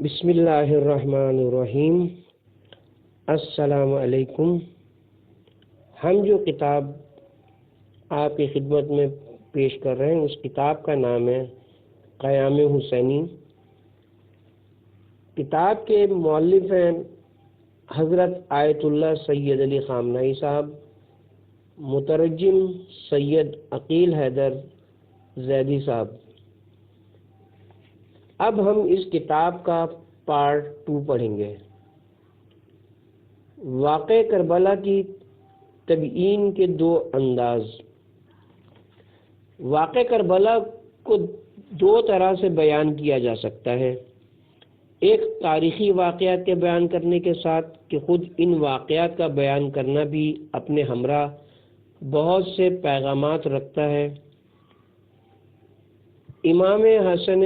بسم اللہ الرحمن الرحیم۔ السلام علیکم۔ ہم جو کتاب آپ کی خدمت میں پیش کر رہے ہیں اس کتاب کا نام ہے قیام حسینی۔ کتاب کے مؤلف ہیں حضرت آیت اللہ سید علی خامنہئی صاحب، مترجم سید عقیل حیدر زیدی صاحب۔ اب ہم اس کتاب کا پارٹ 2 پڑھیں گے۔ واقعہ کربلا کی تبیین کے 2 انداز۔ واقعہ کربلا کو 2 طرح سے بیان کیا جا سکتا ہے، ایک تاریخی واقعات کے بیان کرنے کے ساتھ کہ خود ان واقعات کا بیان کرنا بھی اپنے ہمراہ بہت سے پیغامات رکھتا ہے۔ امام حسن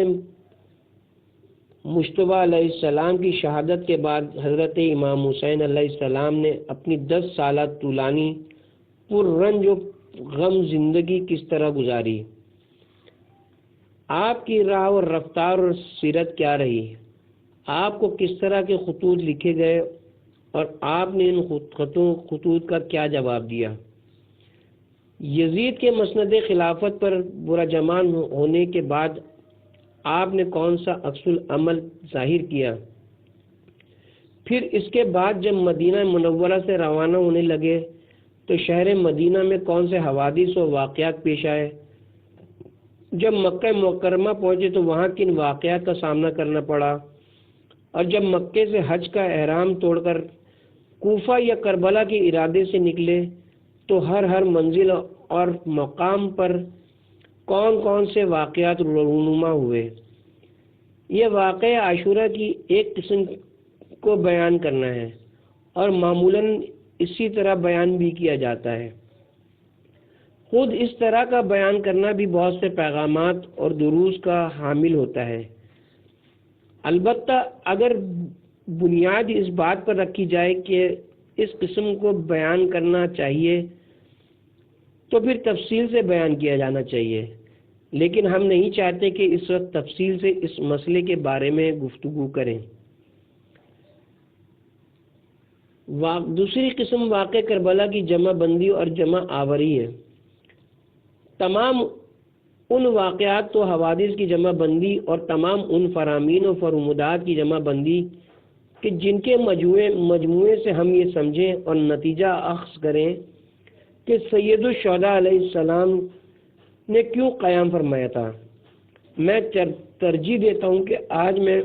مجتبی علیہ السلام کی شہادت کے بعد حضرت امام حسین علیہ السلام نے اپنی 10 سالہ طولانی پر رنج و غم زندگی کس طرح گزاری، آپ کی راہ اور رفتار اور سیرت کیا رہی، آپ کو کس طرح کے خطوط لکھے گئے اور آپ نے ان خطوط کا کیا جواب دیا، یزید کے مسند خلافت پر برجمان ہونے کے بعد آپ نے کون سا عکس العمل ظاہر کیا، پھر اس کے بعد جب مدینہ منورہ سے روانہ ہونے لگے تو شہر مدینہ میں کون سے حوادث و واقعات پیش آئے، جب مکہ مکرمہ پہنچے تو وہاں کن واقعات کا سامنا کرنا پڑا، اور جب مکے سے حج کا احرام توڑ کر کوفہ یا کربلا کے ارادے سے نکلے تو ہر منزل اور مقام پر کون کون سے واقعات رونما ہوئے۔ یہ واقعہ عاشورہ کی ایک قسم کو بیان کرنا ہے اور معمولاً اسی طرح بیان بھی کیا جاتا ہے۔ خود اس طرح کا بیان کرنا بھی بہت سے پیغامات اور دروس کا حامل ہوتا ہے، البتہ اگر بنیاد اس بات پر رکھی جائے کہ اس قسم کو بیان کرنا چاہیے تو پھر تفصیل سے بیان کیا جانا چاہیے، لیکن ہم نہیں چاہتے کہ اس وقت تفصیل سے اس مسئلے کے بارے میں گفتگو کریں۔ دوسری قسم واقع کربلا کی جمع بندی اور جمع آوری ہے۔ تمام ان واقعات و حوادث کی جمع بندی اور تمام ان فرامین و فرمودات کی جمع بندی کہ جن کے مجموعے سے ہم یہ سمجھیں اور نتیجہ اخذ کریں کہ سید الشہداء علیہ السلام نے کیوں قیام فرمایا تھا۔ میں ترجیح دیتا ہوں کہ آج میں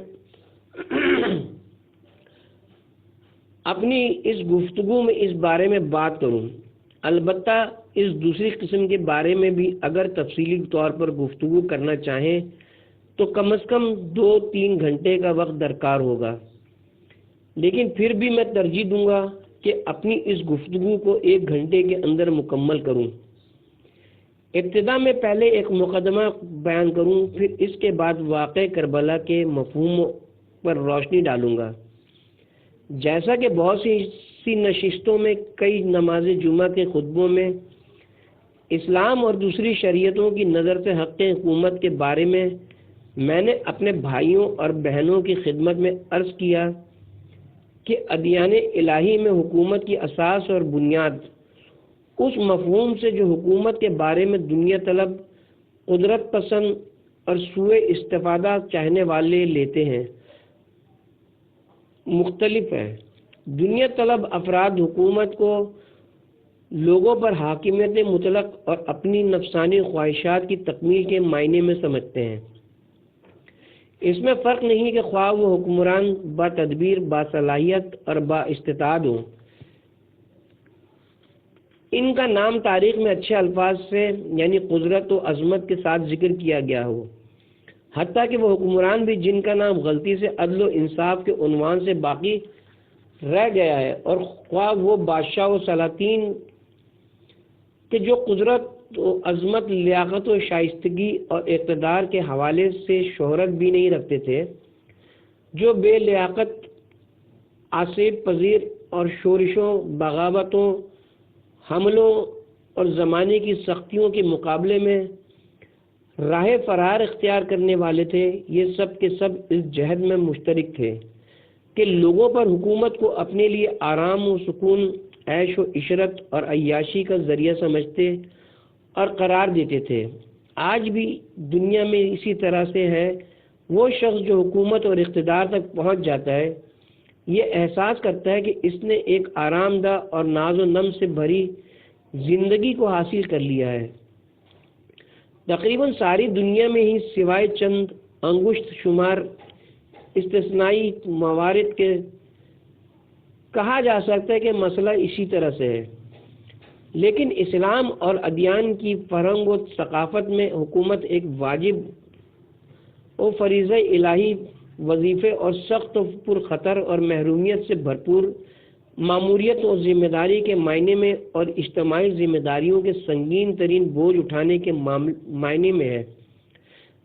اپنی اس گفتگو میں اس بارے میں بات کروں، البتہ اس دوسری قسم کے بارے میں بھی اگر تفصیلی طور پر گفتگو کرنا چاہیں تو کم از کم 2-3 گھنٹے کا وقت درکار ہوگا، لیکن پھر بھی میں ترجیح دوں گا کہ اپنی اس گفتگو کو 1 گھنٹے کے اندر مکمل کروں۔ ابتدا میں پہلے ایک مقدمہ بیان کروں، پھر اس کے بعد واقع کربلا کے مفہوم پر روشنی ڈالوں گا۔ جیسا کہ بہت سی نشستوں میں کئی نماز جمعہ کے خطبوں میں اسلام اور دوسری شریعتوں کی نظر سے حق حکومت کے بارے میں نے اپنے بھائیوں اور بہنوں کی خدمت میں عرض کیا کہ ادیان الہی میں حکومت کی اساس اور بنیاد اس مفہوم سے جو حکومت کے بارے میں دنیا طلب، قدرت پسند اور سوء استفادہ چاہنے والے لیتے ہیں، مختلف ہے۔ دنیا طلب افراد حکومت کو لوگوں پر حاکمیت مطلق اور اپنی نفسانی خواہشات کی تکمیل کے معنی میں سمجھتے ہیں۔ اس میں فرق نہیں کہ خواہ وہ حکمران با تدبیر، با صلاحیت اور با استطاعت ہوں۔ ان کا نام تاریخ میں اچھے الفاظ سے یعنی قدرت و عظمت کے ساتھ ذکر کیا گیا ہو، حتیٰ کہ وہ حکمران بھی جن کا نام غلطی سے عدل و انصاف کے عنوان سے باقی رہ گیا ہے، اور خواہ وہ بادشاہ و سلاطین کہ جو قدرت و عظمت، لیاقت و شائستگی اور اقتدار کے حوالے سے شہرت بھی نہیں رکھتے تھے، جو بے لیاقت، آسیب پذیر اور شورشوں، بغاوتوں، حملوں اور زمانے کی سختیوں کے مقابلے میں راہ فرار اختیار کرنے والے تھے، یہ سب کے سب اس جہد میں مشترک تھے کہ لوگوں پر حکومت کو اپنے لیے آرام و سکون، عیش و عشرت اور عیاشی کا ذریعہ سمجھتے اور قرار دیتے تھے۔ آج بھی دنیا میں اسی طرح سے ہے۔ وہ شخص جو حکومت اور اقتدار تک پہنچ جاتا ہے، یہ احساس کرتا ہے کہ اس نے ایک آرام دہ اور ناز و نم سے بھری زندگی کو حاصل کر لیا ہے۔ تقریباً ساری دنیا میں ہی سوائے چند انگشت شمار استثنائی موارد کے کہا جا سکتا ہے کہ مسئلہ اسی طرح سے ہے، لیکن اسلام اور ادیان کی فرہنگ و ثقافت میں حکومت ایک واجب و فریضہ الہی وظیفے اور سخت و پرخطر اور محرومیت سے بھرپور ماموریت و ذمہ داری کے معنی میں اور اجتماعی ذمہ داریوں کے سنگین ترین بوجھ اٹھانے کے معنی میں ہے۔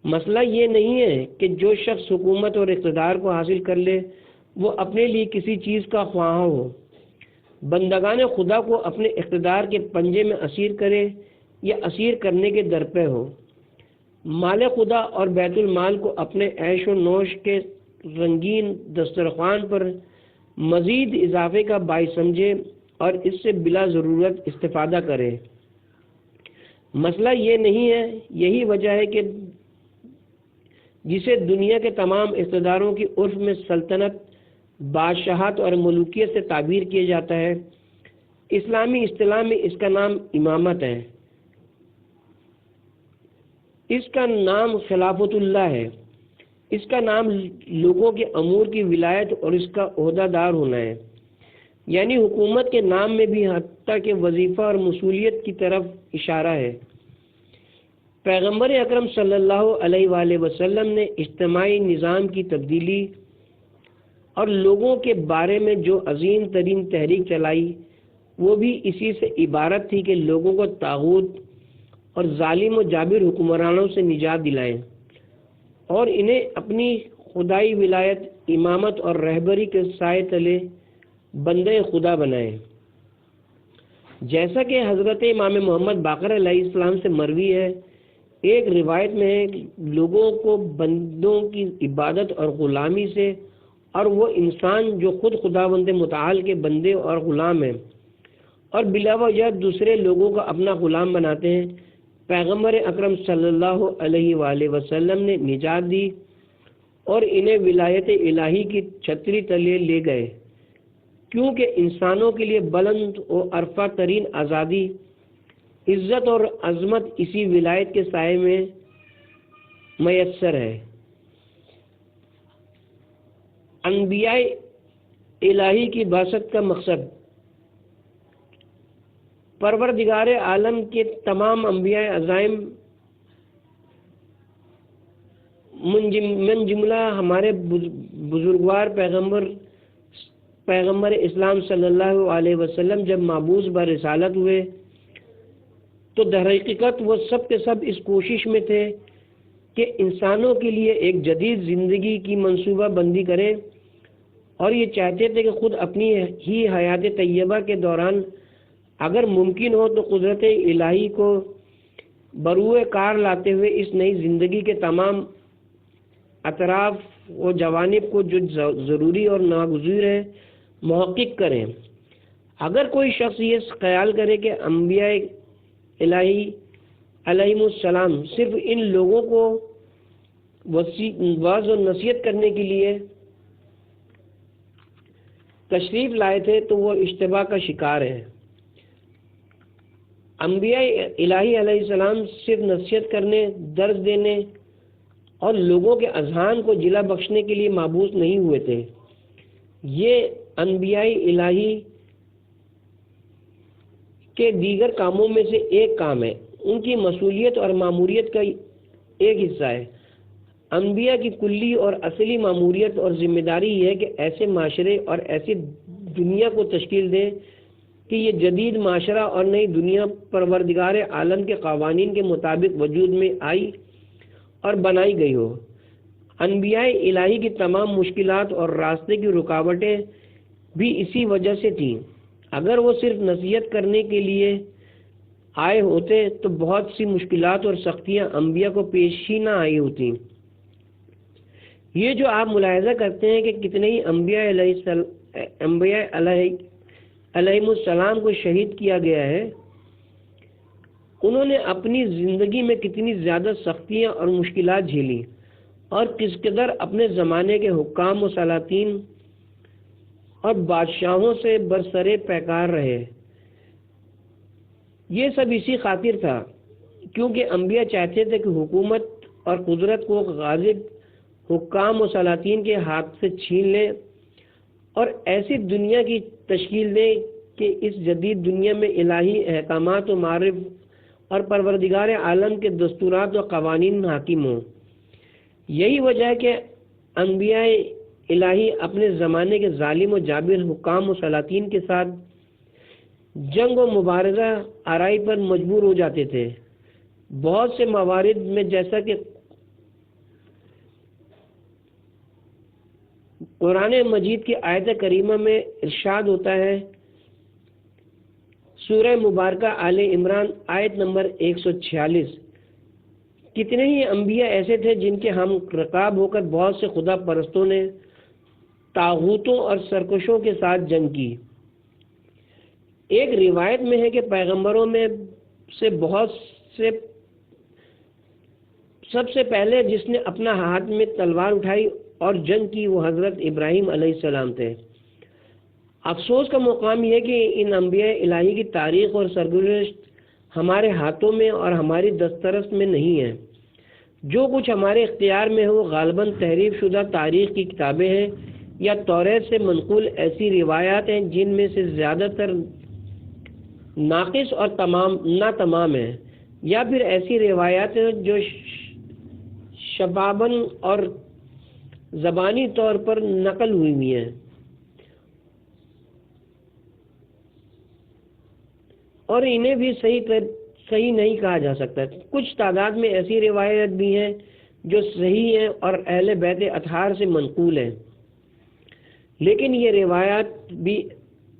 مسئلہ یہ نہیں ہے کہ جو شخص حکومت اور اقتدار کو حاصل کر لے وہ اپنے لیے کسی چیز کا خواہاں ہو، بندگان خدا کو اپنے اقتدار کے پنجے میں اسیر کرے یا اسیر کرنے کے درپے ہو، مال خدا اور بیت المال کو اپنے عیش و نوش کے رنگین دسترخوان پر مزید اضافے کا باعث سمجھے اور اس سے بلا ضرورت استفادہ کرے۔ مسئلہ یہ نہیں ہے، یہی وجہ ہے کہ جسے دنیا کے تمام اقتداروں کی عرف میں سلطنت، بادشاہت اور ملوکیت سے تعبیر کیا جاتا ہے، اسلامی اصطلاح میں اس کا نام امامت ہے، اس کا نام خلافت اللہ ہے، اس کا نام لوگوں کے امور کی ولایت اور اس کا عہدہ دار ہونا ہے۔ یعنی حکومت کے نام میں بھی حتیٰ کہ وظیفہ اور مسئولیت کی طرف اشارہ ہے۔ پیغمبر اکرم صلی اللہ علیہ وآلہ وسلم نے اجتماعی نظام کی تبدیلی اور لوگوں کے بارے میں جو عظیم ترین تحریک چلائی وہ بھی اسی سے عبارت تھی کہ لوگوں کو طاغوت اور ظالم و جابر حکمرانوں سے نجات دلائیں اور انہیں اپنی خدائی ولایت، امامت اور رہبری کے سائے تلے بندے خدا بنائیں۔ جیسا کہ حضرت امام محمد باقر علیہ السلام سے مروی ہے، ایک روایت میں ہے کہ لوگوں کو بندوں کی عبادت اور غلامی سے، اور وہ انسان جو خود خداوند متعال کے بندے اور غلام ہیں اور بلا وجہ دوسرے لوگوں کو اپنا غلام بناتے ہیں، پیغمبر اکرم صلی اللہ علیہ وآلہ وسلم نے نجات دی اور انہیں ولایت الہی کی چھتری تلے لے گئے، کیونکہ انسانوں کے لیے بلند و عرفہ ترین آزادی، عزت اور عظمت اسی ولایت کے سائے میں میسر ہے۔ انبیاء الہی کی بعثت کا مقصد پروردگار عالم کے تمام انبیاء عظائم من جملہ ہمارے بزرگوار پیغمبر اسلام صلی اللہ علیہ وسلم جب مبعوث برسالت ہوئے تو در حقیقت وہ سب کے سب اس کوشش میں تھے کہ انسانوں کے لیے ایک جدید زندگی کی منصوبہ بندی کریں، اور یہ چاہتے تھے کہ خود اپنی ہی حیات طیبہ کے دوران اگر ممکن ہو تو قدرت الہی کو بروئے کار لاتے ہوئے اس نئی زندگی کے تمام اطراف و جوانب کو جو ضروری اور ناگزیر ہے محقق کریں۔ اگر کوئی شخص یہ خیال کرے کہ انبیاء الہی علیہم السلام صرف ان لوگوں کو واعظ و نصیحت کرنے کے لیے تشریف لائے تھے تو وہ اشتباہ کا شکار ہے۔ انبیاء الہی علیہ السلام صرف نصیحت کرنے، درس دینے اور لوگوں کے اذہان کو جلا بخشنے کے لیے مبعوث نہیں ہوئے تھے۔ یہ انبیاء الہی کے دیگر کاموں میں سے ایک کام ہے، ان کی مسئولیت اور ماموریت کا ایک حصہ ہے۔ انبیاء کی کلی اور اصلی ماموریت اور ذمہ داری یہ ہے کہ ایسے معاشرے اور ایسی دنیا کو تشکیل دیں کہ یہ جدید معاشرہ اور نئی دنیا پروردگار عالم کے قوانین کے مطابق وجود میں آئی اور بنائی گئی ہو۔ انبیاء الہی کی تمام مشکلات اور راستے کی رکاوٹیں بھی اسی وجہ سے تھیں۔ اگر وہ صرف نصیحت کرنے کے لیے آئے ہوتے تو بہت سی مشکلات اور سختیاں انبیاء کو پیش ہی نہ آئی ہوتی۔ یہ جو آپ ملاحظہ کرتے ہیں کہ کتنے ہی انبیاء علیہم السلام کو شہید کیا گیا ہے، انہوں نے اپنی زندگی میں کتنی زیادہ سختیاں اور مشکلات جھیلی اور کس قدر اپنے زمانے کے حکام و سلاطین اور بادشاہوں سے برسرے پیکار رہے۔ یہ سب اسی خاطر تھا کیونکہ انبیاء چاہتے تھے کہ حکومت اور قدرت کو غالب حکام و سلاطین کے ہاتھ سے چھین لیں اور ایسی دنیا کی تشکیل دیں کہ اس جدید دنیا میں الہی احکامات و معارف اور پروردگار عالم کے دستورات و قوانین حاکم ہوں۔ یہی وجہ ہے کہ انبیاء الہی اپنے زمانے کے ظالم و جابر حکام و سلاطین کے ساتھ جنگ و مبارزہ آرائی پر مجبور ہو جاتے تھے۔ بہت سے موارد میں جیسا کہ قرآن مجید کی آیت کریمہ میں ارشاد ہوتا ہے، سورہ مبارکہ آل عمران آیت نمبر 146، کتنے ہی انبیاء ایسے تھے جن کے ہم رکاب ہو کر بہت سے خدا پرستوں نے طاغوتوں اور سرکشوں کے ساتھ جنگ کی۔ ایک روایت میں ہے کہ پیغمبروں میں سے بہت سے سب سے پہلے جس نے اپنا ہاتھ میں تلوار اٹھائی اور جنگ کی وہ حضرت ابراہیم علیہ السلام تھے۔ افسوس کا مقام یہ کہ ان انبیاء الہی کی تاریخ اور سرگزشت ہمارے ہاتھوں میں اور ہماری دسترس میں نہیں ہے۔ جو کچھ ہمارے اختیار میں ہے وہ غالباً تحریف شدہ تاریخ کی کتابیں ہیں یا توریت سے منقول ایسی روایات ہیں جن میں سے زیادہ تر ناقص اور ناتمام ہیں، یا پھر ایسی روایات ہیں جو شباباً اور زبانی طور پر نقل ہوئی ہیں اور انہیں بھی صحیح نہیں کہا جا سکتا۔ کچھ تعداد میں ایسی روایات بھی ہیں جو صحیح ہیں اور اہل بیت اطہار سے منقول ہیں، لیکن یہ روایات بھی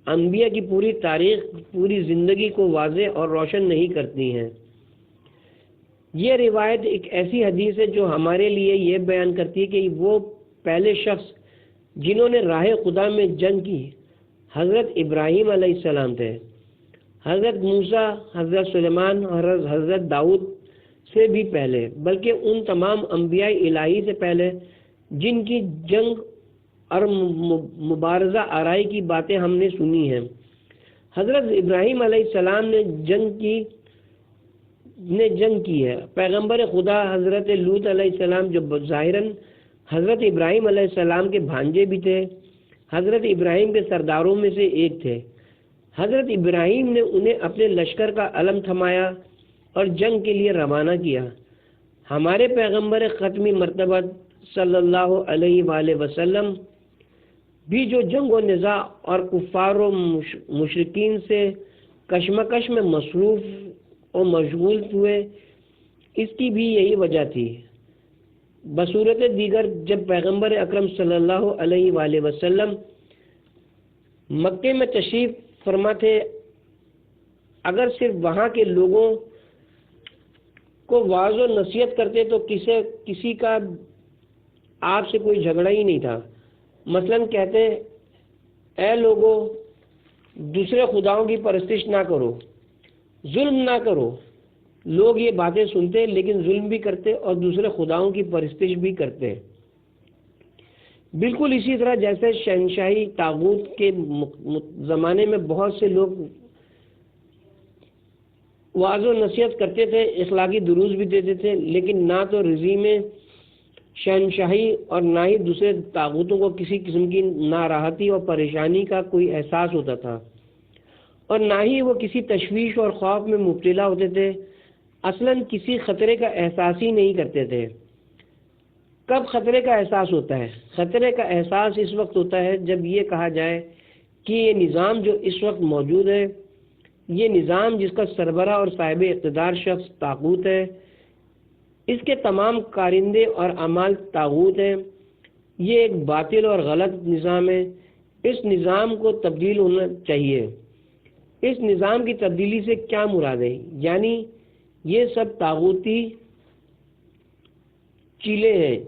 انبیاء کی پوری تاریخ، پوری زندگی کو واضح اور روشن نہیں کرتی ہیں۔ یہ روایت ایک ایسی حدیث ہے جو ہمارے لیے یہ بیان کرتی ہے کہ وہ پہلے شخص جنہوں نے راہ خدا میں جنگ کی حضرت ابراہیم علیہ السلام تھے۔ حضرت موسیٰ، حضرت سلیمان اور حضرت داؤد سے بھی پہلے، بلکہ ان تمام انبیاء الہی سے پہلے جن کی جنگ اور مبارزہ آرائی کی باتیں ہم نے سنی ہیں۔ حضرت ابراہیم علیہ السلام نے جنگ کی ہے۔ پیغمبر خدا حضرت لوط علیہ السلام جو ظاہراً حضرت ابراہیم علیہ السلام کے بھانجے بھی تھے، حضرت ابراہیم کے سرداروں میں سے ایک تھے۔ حضرت ابراہیم نے انہیں اپنے لشکر کا علم تھمایا اور جنگ کے لیے روانہ کیا۔ ہمارے پیغمبر ختمی مرتبہ صلی اللہ علیہ وآلہ وسلم بھی جو جنگ و نزاع اور کفار و مشرکین سے کشمکش میں مصروف اور مشغول ہوئے، اس کی بھی یہی وجہ تھی۔ بصورت دیگر جب پیغمبر اکرم صلی اللہ علیہ وآلہ وسلم مکے میں تشریف فرما تھے، اگر صرف وہاں کے لوگوں کو واعظ و نصیحت کرتے تو کسی کا آپ سے کوئی جھگڑا ہی نہیں تھا۔ مثلاً کہتے، اے لوگوں، دوسرے خداؤں کی پرستش نہ کرو، ظلم نہ کرو۔ لوگ یہ باتیں سنتے لیکن ظلم بھی کرتے اور دوسرے خداؤں کی پرستش بھی کرتے۔ بالکل اسی طرح جیسے شہنشاہی طاغوت کے زمانے میں بہت سے لوگ واعظ و نصیحت کرتے تھے، اخلاقی دروس بھی دیتے تھے، لیکن نہ تو رژیم شہنشاہی اور نہ ہی دوسرے طاغوتوں کو کسی قسم کی ناراحتی اور پریشانی کا کوئی احساس ہوتا تھا، اور نہ ہی وہ کسی تشویش اور خوف میں مبتلا ہوتے تھے۔ اصلاً کسی خطرے کا احساس ہی نہیں کرتے تھے۔ کب خطرے کا احساس ہوتا ہے؟ خطرے کا احساس اس وقت ہوتا ہے جب یہ کہا جائے کہ یہ نظام جو اس وقت موجود ہے، یہ نظام جس کا سربراہ اور صاحب اقتدار شخص طاغوت ہے، اس کے تمام کارندے اور اعمال طاغوت ہیں، یہ ایک باطل اور غلط نظام ہے۔ اس نظام کو تبدیل ہونا چاہیے۔ اس نظام کی تبدیلی سے کیا مراد ہے؟ یعنی یہ سب طاغوتی چیلے ہیں،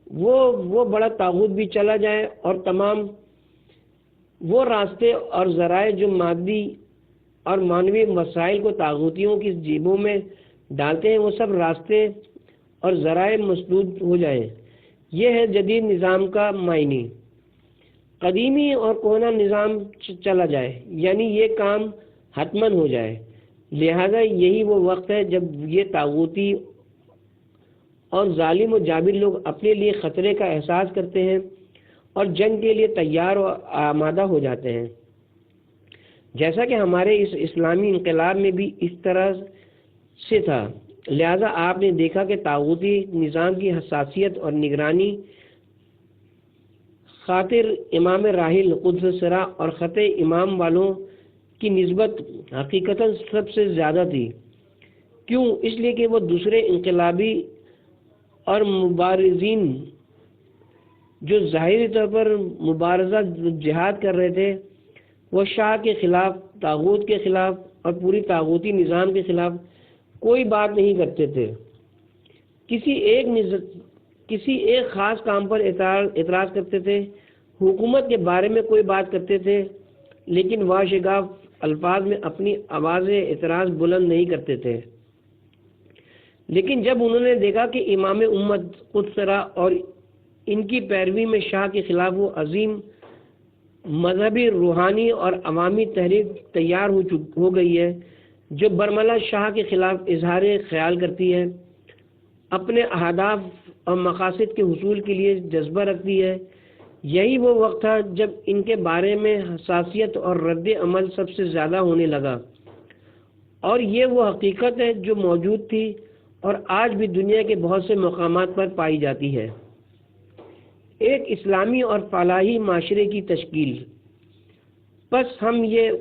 وہ بڑا طاغوت بھی چلا جائے اور تمام وہ راستے اور ذرائع جو مادی اور معنوی مسائل کو طاغوتیوں کی جیبوں میں ڈالتے ہیں، وہ سب راستے اور ذرائع مسدود ہو جائیں۔ یہ ہے جدید نظام کا معنی۔ قدیمی اور کہنہ نظام چلا جائے، یعنی یہ کام حتماً ہو جائے۔ لہذا یہی وہ وقت ہے جب یہ طاغوتی اور ظالم و جابر لوگ اپنے لیے خطرے کا احساس کرتے ہیں اور جنگ کے لیے تیار و آمادہ ہو جاتے ہیں، جیسا کہ ہمارے اس اسلامی انقلاب میں بھی اس طرح سے تھا۔ لہذا آپ نے دیکھا کہ طاغوتی نظام کی حساسیت اور نگرانی خاطر امام راحل قدس سرا اور خط امام والوں کی نسبت حقیقتاً سب سے زیادہ تھی۔ کیوں؟ اس لیے کہ وہ دوسرے انقلابی اور مبارزین جو ظاہری طور پر مبارزہ جہاد کر رہے تھے، وہ شاہ کے خلاف، طاغوت کے خلاف اور پوری طاغوتی نظام کے خلاف کوئی بات نہیں کرتے تھے۔ کسی ایک خاص کام پر اعتراض کرتے تھے، حکومت کے بارے میں کوئی بات کرتے تھے، لیکن واشگاف الفاظ میں اپنی آواز اعتراض بلند نہیں کرتے تھے۔ لیکن جب انہوں نے دیکھا کہ امام امت قدس سرا اور ان کی پیروی میں شاہ کے خلاف وہ عظیم مذہبی، روحانی اور عوامی تحریک تیار ہو گئی ہے جو برملا شاہ کے خلاف اظہار خیال کرتی ہے، اپنے اہداف اور مقاصد کے حصول کے لیے جذبہ رکھتی ہے، یہی وہ وقت تھا جب ان کے بارے میں حساسیت اور رد عمل سب سے زیادہ ہونے لگا۔ اور یہ وہ حقیقت ہے جو موجود تھی اور آج بھی دنیا کے بہت سے مقامات پر پائی جاتی ہے۔ ایک اسلامی اور فلاحی معاشرے کی تشکیل۔ بس ہم یہ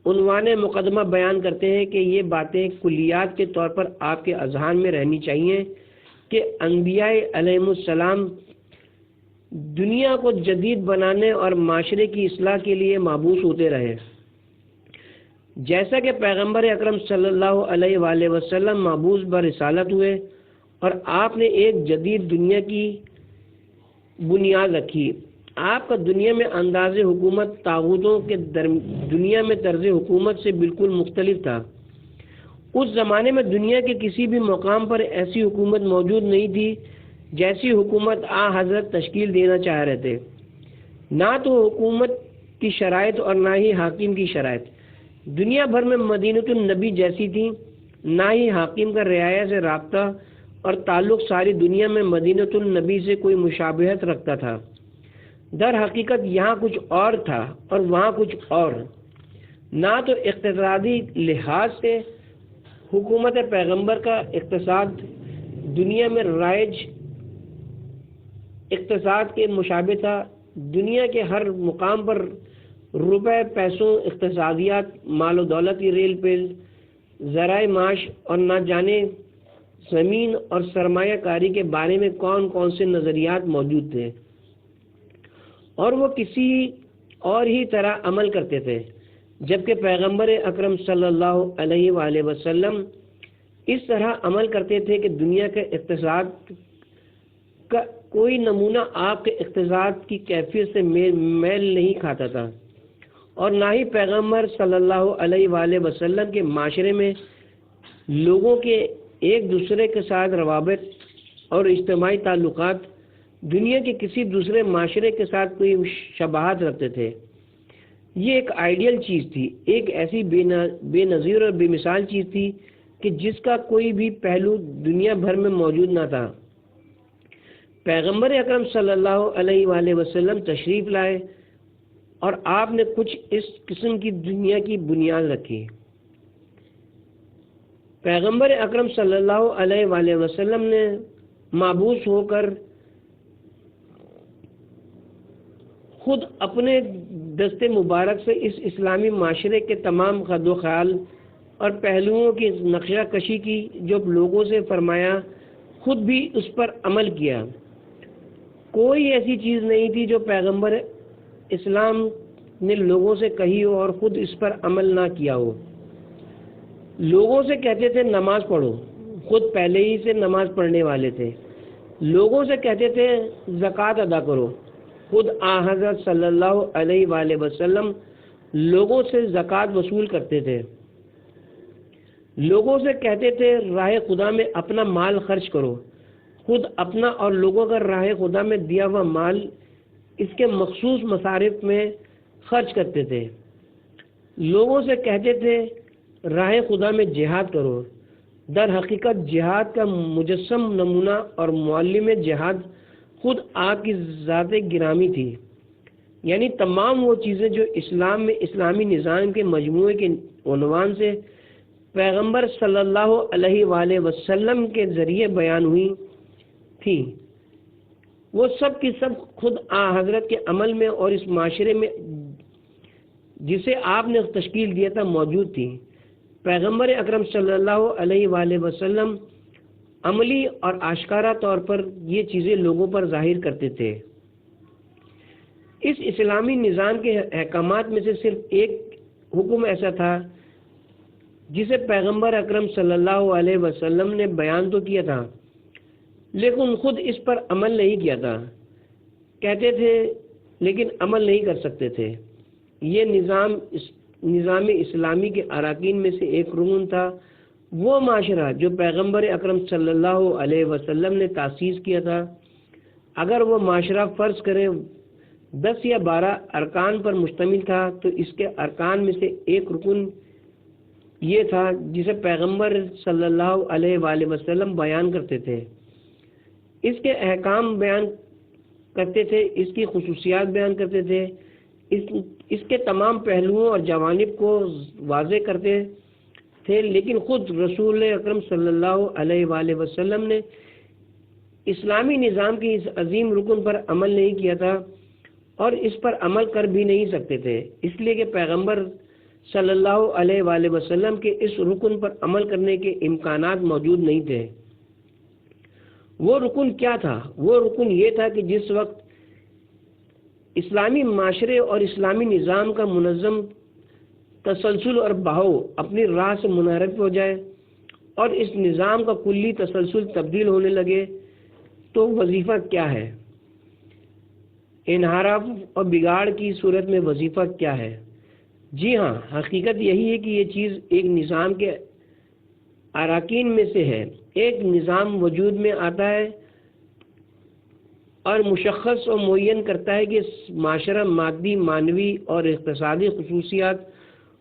عنوان مقدمہ بیان کرتے ہیں کہ یہ باتیں کلیات کے طور پر آپ کے اذہان میں رہنی چاہیے کہ انبیاء علیہم السلام دنیا کو جدید بنانے اور معاشرے کی اصلاح کے لیے مبعوث ہوتے رہے، جیسا کہ پیغمبر اکرم صلی اللہ علیہ وآلہ وسلم مبعوث برسالت ہوئے اور آپ نے ایک جدید دنیا کی بنیاد رکھی۔ آپ کا دنیا میں انداز حکومت طاغوتوں کے دنیا میں طرز حکومت سے بالکل مختلف تھا۔ اس زمانے میں دنیا کے کسی بھی مقام پر ایسی حکومت موجود نہیں تھی جیسی حکومت حضرت تشکیل دینا چاہ رہے تھے۔ نہ تو حکومت کی شرائط اور نہ ہی حاکم کی شرائط دنیا بھر میں مدینۃ النبی جیسی تھی، نہ ہی حاکم کا رعایا سے رابطہ اور تعلق ساری دنیا میں مدینۃ النبی سے کوئی مشابہت رکھتا تھا۔ در حقیقت یہاں کچھ اور تھا اور وہاں کچھ اور۔ نہ تو اقتصادی لحاظ سے حکومت پیغمبر کا اقتصاد دنیا میں رائج اقتصاد کے مشابہ تھا۔ دنیا کے ہر مقام پر روپے، پیسوں، اقتصادیات، مال و دولت کی ریل پیل، ذرائع معاش اور نہ جانے زمین اور سرمایہ کاری کے بارے میں کون کون سے نظریات موجود تھے، اور وہ کسی اور ہی طرح عمل کرتے تھے، جبکہ پیغمبر اکرم صلی اللہ علیہ وآلہ وسلم اس طرح عمل کرتے تھے کہ دنیا کے اقتصاد کا کوئی نمونہ آپ کے اقتصاد کی کیفیت سے میل نہیں کھاتا تھا، اور نہ ہی پیغمبر صلی اللہ علیہ وآلہ وسلم کے معاشرے میں لوگوں کے ایک دوسرے کے ساتھ روابط اور اجتماعی تعلقات دنیا کے کسی دوسرے معاشرے کے ساتھ کوئی شباہت رکھتے تھے۔ یہ ایک آئیڈیل چیز تھی، ایک ایسی بے نظیر اور بے مثال چیز تھی کہ جس کا کوئی بھی پہلو دنیا بھر میں موجود نہ تھا۔ پیغمبر اکرم صلی اللہ علیہ وآلہ وسلم تشریف لائے اور آپ نے کچھ اس قسم کی دنیا کی بنیاد رکھی۔ پیغمبر اکرم صلی اللہ علیہ وآلہ وسلم نے مبعوث ہو کر خود اپنے دست مبارک سے اس اسلامی معاشرے کے تمام خد و خیال اور پہلوؤں کی نقشہ کشی کی، جو لوگوں سے فرمایا، خود بھی اس پر عمل کیا۔ کوئی ایسی چیز نہیں تھی جو پیغمبر اسلام نے لوگوں سے کہی ہو اور خود اس پر عمل نہ کیا ہو۔ لوگوں سے کہتے تھے نماز پڑھو، خود پہلے ہی سے نماز پڑھنے والے تھے۔ لوگوں سے کہتے تھے زکوٰۃ ادا کرو، خود حضرت صلی اللہ علیہ وآلہ وسلم لوگوں سے زکوٰۃ وصول کرتے تھے۔ لوگوں سے کہتے تھے راہ خدا میں اپنا مال خرچ کرو، خود اپنا اور لوگوں کا راہ خدا میں دیا ہوا مال اس کے مخصوص مصارف میں خرچ کرتے تھے۔ لوگوں سے کہتے تھے راہ خدا میں جہاد کرو۔ در حقیقت جہاد کا مجسم نمونہ اور معلم جہاد خود آپ کی ذات گرامی تھی، یعنی تمام وہ چیزیں جو اسلام میں اسلامی نظام کے مجموعے کے عنوان سے پیغمبر صلی اللہ علیہ وآلہ وسلم کے ذریعے بیان ہوئی تھی، وہ سب کی سب خود حضرت کے عمل میں اور اس معاشرے میں جسے آپ نے تشکیل دیا تھا موجود تھی۔ پیغمبر اکرم صلی اللہ علیہ وآلہ وسلم عملی اور آشکارا طور پر یہ چیزیں لوگوں پر ظاہر کرتے تھے۔ اس اسلامی نظام کے احکامات میں سے صرف ایک حکم ایسا تھا جسے پیغمبر اکرم صلی اللہ علیہ وسلم نے بیان تو کیا تھا لیکن خود اس پر عمل نہیں کیا تھا، کہتے تھے لیکن عمل نہیں کر سکتے تھے۔ یہ نظام اسلامی کے اراکین میں سے ایک رکن تھا، وہ معاشرہ جو پیغمبر اکرم صلی اللہ علیہ وسلم نے تاسیس کیا تھا۔ اگر وہ معاشرہ فرض کریں 10 یا 12 ارکان پر مشتمل تھا تو اس کے ارکان میں سے ایک رکن یہ تھا جسے پیغمبر صلی اللہ علیہ وآلہ وسلم بیان کرتے تھے، اس کے احکام بیان کرتے تھے، اس کی خصوصیات بیان کرتے تھے، اس کے تمام پہلوؤں اور جوانب کو واضح کرتے تھے، لیکن خود رسول اکرم صلی اللہ علیہ وآلہ وسلم نے اسلامی نظام کے اس عظیم رکن پر عمل نہیں کیا تھا اور اس پر عمل کر بھی نہیں سکتے تھے، اس لیے کہ پیغمبر صلی اللہ علیہ وآلہ وسلم کے اس رکن پر عمل کرنے کے امکانات موجود نہیں تھے۔ وہ رکن کیا تھا؟ وہ رکن یہ تھا کہ جس وقت اسلامی معاشرے اور اسلامی نظام کا منظم تسلسل اور بہاؤ اپنی راہ سے منحرف ہو جائے اور اس نظام کا کلی تسلسل تبدیل ہونے لگے تو وظیفہ کیا ہے؟ انحراف اور بگاڑ کی صورت میں وظیفہ کیا ہے؟ جی ہاں، حقیقت یہی ہے کہ یہ چیز ایک نظام کے اراکین میں سے ہے۔ ایک نظام وجود میں آتا ہے اور مشخص اور معین کرتا ہے کہ معاشرہ مادی، معنوی اور اقتصادی خصوصیات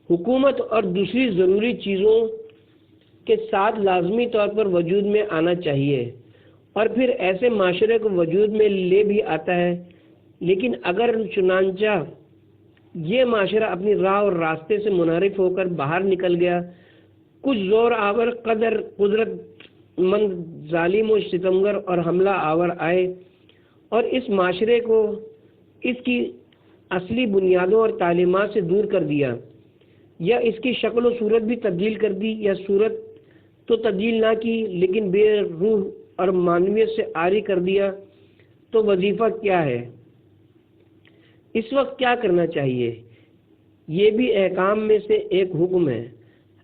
حکومت اور دوسری ضروری چیزوں کے ساتھ لازمی طور پر وجود میں آنا چاہیے اور پھر ایسے معاشرے کو وجود میں لے بھی آتا ہے۔ لیکن اگر چنانچہ یہ معاشرہ اپنی راہ اور راستے سے منحرف ہو کر باہر نکل گیا، کچھ زور آور قدرت مند ظالم و ستمگر اور حملہ آور آئے اور اس معاشرے کو اس کی اصلی بنیادوں اور تعلیمات سے دور کر دیا یا اس کی شکل و صورت بھی تبدیل کر دی یا صورت تو تبدیل نہ کی لیکن بے روح اور معنویت سے عاری کر دیا، تو وظیفہ کیا ہے؟ اس وقت کیا کرنا چاہیے؟ یہ بھی احکام میں سے ایک حکم ہے۔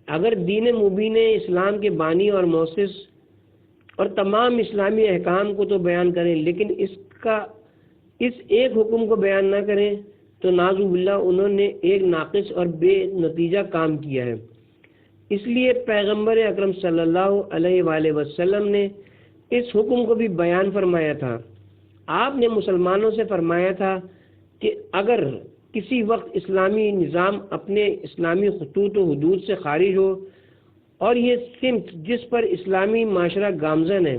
اگر دین مبین اسلام کے بانی اور مؤسس اور تمام اسلامی احکام کو تو بیان کریں لیکن اس ایک حکم کو بیان نہ کریں تو نعوذ باللہ انہوں نے ایک ناقص اور بے نتیجہ کام کیا ہے۔ اس لیے پیغمبر اکرم صلی اللہ علیہ وآلہ وسلم نے اس حکم کو بھی بیان فرمایا تھا۔ آپ نے مسلمانوں سے فرمایا تھا کہ اگر کسی وقت اسلامی نظام اپنے اسلامی خطوط و حدود سے خارج ہو اور یہ سمت جس پر اسلامی معاشرہ گامزن ہے،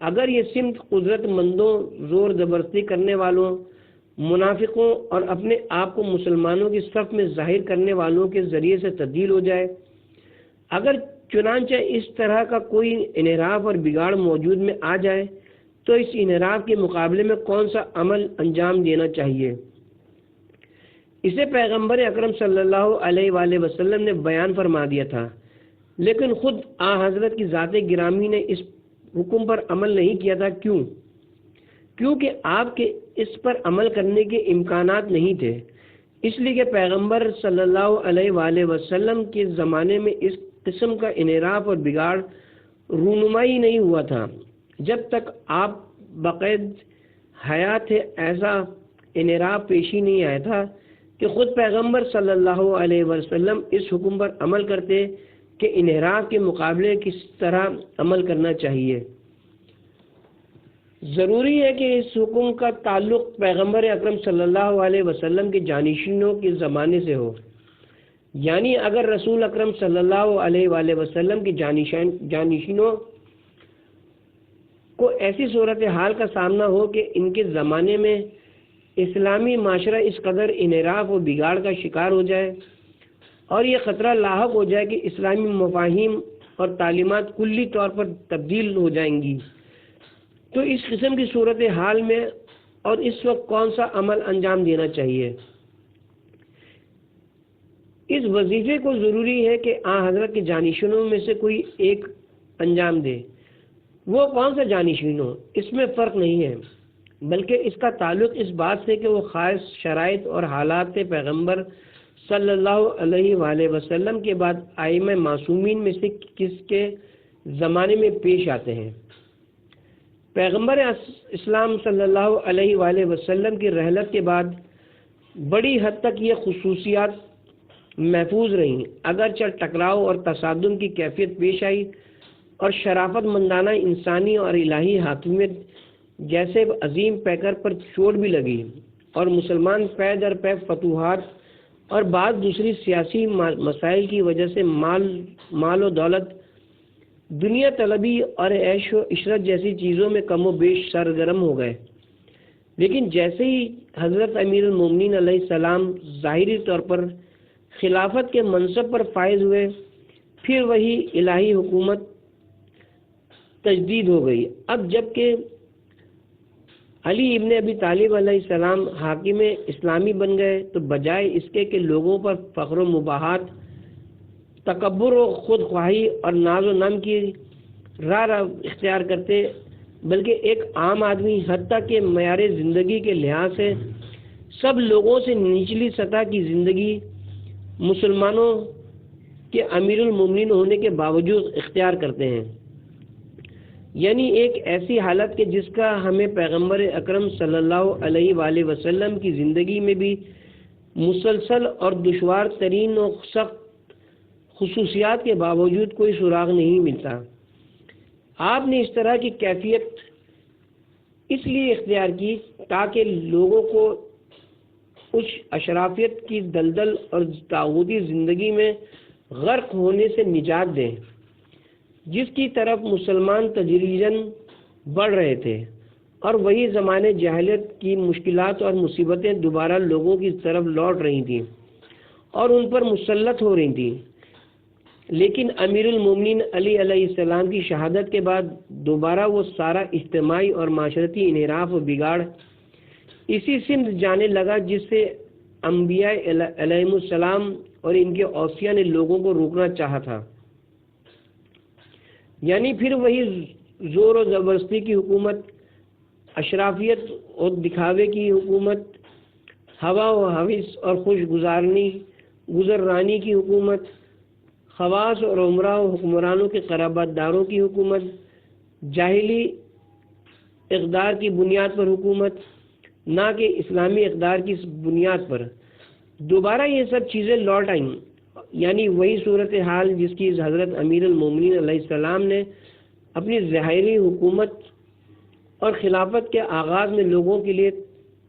اگر یہ سمت قدرت مندوں، زور زبردستی کرنے والوں، منافقوں اور اپنے آپ کو مسلمانوں کی صف میں ظاہر کرنے والوں کے ذریعے سے تبدیل ہو جائے، اگر چنانچہ اس طرح کا کوئی انحراف اور بگاڑ موجود میں آ جائے تو اس انحراف کے مقابلے میں کون سا عمل انجام دینا چاہیے؟ اسے پیغمبر اکرم صلی اللہ علیہ وآلہ وسلم نے بیان فرما دیا تھا، لیکن خود حضرت کی ذات گرامی نے اس حکم پر عمل نہیں کیا تھا۔ کیونکہ آپ کے اس پر عمل کرنے کے امکانات نہیں تھے، اس لیے کہ پیغمبر صلی اللہ علیہ وآلہ وسلم کے زمانے میں اس قسم کا انحراف اور بگاڑ رونمائی نہیں ہوا تھا۔ جب تک آپ بقید حیات تھے ایسا انحراف پیشی نہیں آیا تھا کہ خود پیغمبر صلی اللہ علیہ وسلم اس حکم پر عمل کرتے کہ انحراف کے مقابلے کس طرح عمل کرنا چاہیے۔ ضروری ہے کہ اس حکم کا تعلق پیغمبر اکرم صلی اللہ علیہ وسلم کے جانشینوں کے زمانے سے ہو، یعنی اگر رسول اکرم صلی اللہ علیہ وآلہ وسلم کے جانشینوں کو ایسی صورتحال کا سامنا ہو کہ ان کے زمانے میں اسلامی معاشرہ اس قدر انحراف و بگاڑ کا شکار ہو جائے اور یہ خطرہ لاحق ہو جائے کہ اسلامی مفاہیم اور تعلیمات کلی طور پر تبدیل ہو جائیں گی، تو اس قسم کی صورتحال میں اور اس وقت کون سا عمل انجام دینا چاہیے؟ اس وظیفے کو ضروری ہے کہ آن حضرت کے جانشینوں میں سے کوئی ایک انجام دے۔ وہ کون سا جانشین ہو اس میں فرق نہیں ہے، بلکہ اس کا تعلق اس بات سے کہ وہ خاص شرائط اور حالات پیغمبر صلی اللہ علیہ وآلہ وسلم کے بعد ائمہ معصومین میں سے کس کے زمانے میں پیش آتے ہیں۔ پیغمبر اسلام صلی اللہ علیہ وآلہ وسلم کی رحلت کے بعد بڑی حد تک یہ خصوصیات محفوظ رہیں، اگرچہ ٹکراؤ اور تصادم کی کیفیت پیش آئی اور شرافت مندانہ انسانی اور الہی حاکمیت جیسے عظیم پیکر پر چوٹ بھی لگی اور مسلمان پے در پے فتوحات اور بعض دوسری سیاسی مسائل کی وجہ سے مال و دولت، دنیا طلبی اور عیش و عشرت جیسی چیزوں میں کم و بیش سرگرم ہو گئے، لیکن جیسے ہی حضرت امیر المومنین علیہ السلام ظاہری طور پر خلافت کے منصب پر فائز ہوئے، پھر وہی الہی حکومت تجدید ہو گئی۔ اب جب کہ علی ابن ابی طالب علیہ السلام حاکم اسلامی بن گئے تو بجائے اس کے کہ لوگوں پر فخر و مباحات، تکبر و خود خواہی اور ناز و نم کی راہ اختیار کرتے، بلکہ ایک عام آدمی حتیٰ کہ معیار زندگی کے لحاظ سے سب لوگوں سے نچلی سطح کی زندگی مسلمانوں کے امیر المومنین ہونے کے باوجود اختیار کرتے ہیں، یعنی ایک ایسی حالت کہ جس کا ہمیں پیغمبر اکرم صلی اللہ علیہ وآلہ وسلم کی زندگی میں بھی مسلسل اور دشوار ترین و سخت خصوصیات کے باوجود کوئی سراغ نہیں ملتا۔ آپ نے اس طرح کی کیفیت اس لیے اختیار کی تاکہ لوگوں کو اس اشرافیت کی دلدل اور طاغوتی زندگی میں غرق ہونے سے نجات دیں جس کی طرف مسلمان تدریجاً بڑھ رہے تھے، اور وہی زمانے جاہلیت کی مشکلات اور مصیبتیں دوبارہ لوگوں کی طرف لوٹ رہی تھیں اور ان پر مسلط ہو رہی تھیں۔ لیکن امیر المومنین علی علیہ السلام کی شہادت کے بعد دوبارہ وہ سارا اجتماعی اور معاشرتی انحراف و بگاڑ اسی سمت جانے لگا جس سے انبیاء علیہ السلام اور ان کے اوصیاء نے لوگوں کو روکنا چاہا تھا، یعنی پھر وہی زور و زبردستی کی حکومت، اشرافیت اور دکھاوے کی حکومت، ہوا و ہوس اور خوش گزرانی کی حکومت، خواص اور عمرہ و حکمرانوں کے قرابت داروں کی حکومت، جاہلی اقدار کی بنیاد پر حکومت، نہ کہ اسلامی اقدار کی بنیاد پر۔ دوبارہ یہ سب چیزیں لوٹ آئیں، یعنی وہی صورتحال جس کی حضرت امیر المومنین علیہ السلام نے اپنی ظاہری حکومت اور خلافت کے آغاز میں لوگوں کے لیے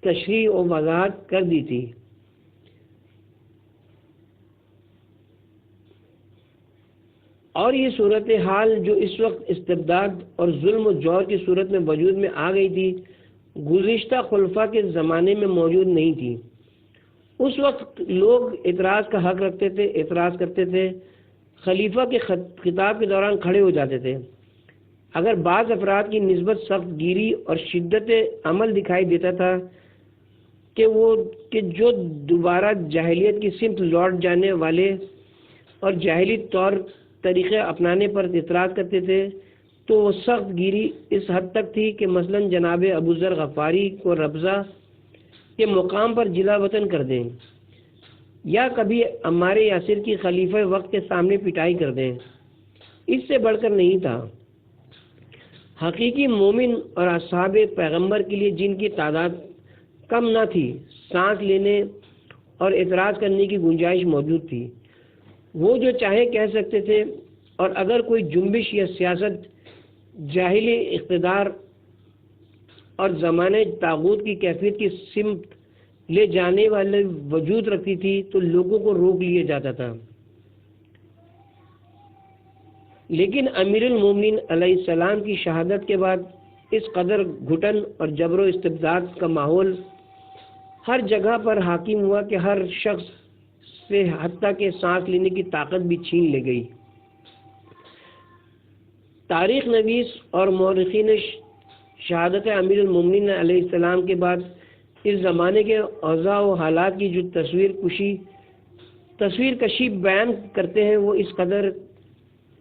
تشریح و وضاحت کر دی تھی۔ اور یہ صورتحال جو اس وقت استبداد اور ظلم و جور کی صورت میں وجود میں آ گئی تھی، گزشتہ خلفاء کے زمانے میں موجود نہیں تھی۔ اس وقت لوگ اعتراض کا حق رکھتے تھے، اعتراض کرتے تھے، خلیفہ کے خطاب کے دوران کھڑے ہو جاتے تھے۔ اگر بعض افراد کی نسبت سخت گیری اور شدت عمل دکھائی دیتا تھا کہ جو دوبارہ جاہلیت کی سمت لوٹ جانے والے اور جاہلی طور طریقے اپنانے پر اعتراض کرتے تھے، تو وہ سخت گیری اس حد تک تھی کہ مثلا جناب ابو ذر غفاری کو ربضہ کے مقام پر جلا وطن کر دیں، یا کبھی عمار یاسر کی خلیفہ وقت کے سامنے پٹائی کر دیں، اس سے بڑھ کر نہیں تھا۔ حقیقی مومن اور اصحاب پیغمبر کے لیے جن کی تعداد کم نہ تھی، سانس لینے اور اعتراض کرنے کی گنجائش موجود تھی، وہ جو چاہے کہہ سکتے تھے، اور اگر کوئی جنبش یا سیاست جاہلی اقتدار اور زمانے طاغوت کی کیفیت کی سمت لے جانے والے وجود رکھتی تھی تو لوگوں کو روک لیا جاتا تھا۔ لیکن امیر المومنین علیہ السلام کی شہادت کے بعد اس قدر گھٹن اور جبر و استبداد کا ماحول ہر جگہ پر حاکم ہوا کہ ہر شخص سے حتیٰ کہ سانس لینے کی طاقت بھی چھین لی گئی۔ تاریخ نویس اور مورخین شہادت امیر المومنین علیہ السلام کے بعد اس زمانے کے اوضاع و حالات کی جو تصویر کشی بیان کرتے ہیں، وہ اس قدر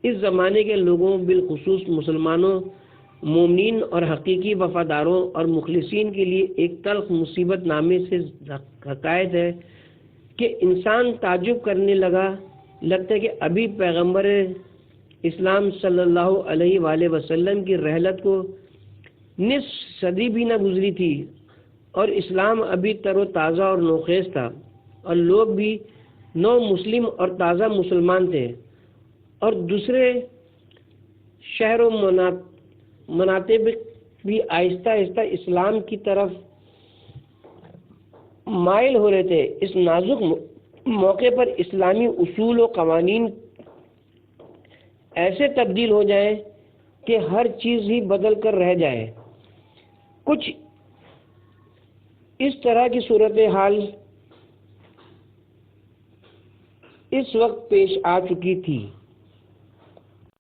اس زمانے کے لوگوں بالخصوص مسلمانوں، مومنین اور حقیقی وفاداروں اور مخلصین کے لیے ایک تلخ مصیبت نامے سے حکایت ہے کہ انسان تعجب کرنے لگتا ہے کہ ابھی پیغمبر اسلام صلی اللہ علیہ وآلہ وسلم کی رحلت کو نصف صدی بھی نہ گزری تھی، اور اسلام ابھی تر و تازہ اور نوخیز تھا، اور لوگ بھی نو مسلم اور تازہ مسلمان تھے، اور دوسرے شہر و مناطق بھی آہستہ آہستہ اسلام کی طرف مائل ہو رہے تھے۔ اس نازک موقع پر اسلامی اصول و قوانین ایسے تبدیل ہو جائیں کہ ہر چیز ہی بدل کر رہ جائے۔ کچھ اس طرح کی صورتحال اس وقت پیش آ چکی تھی۔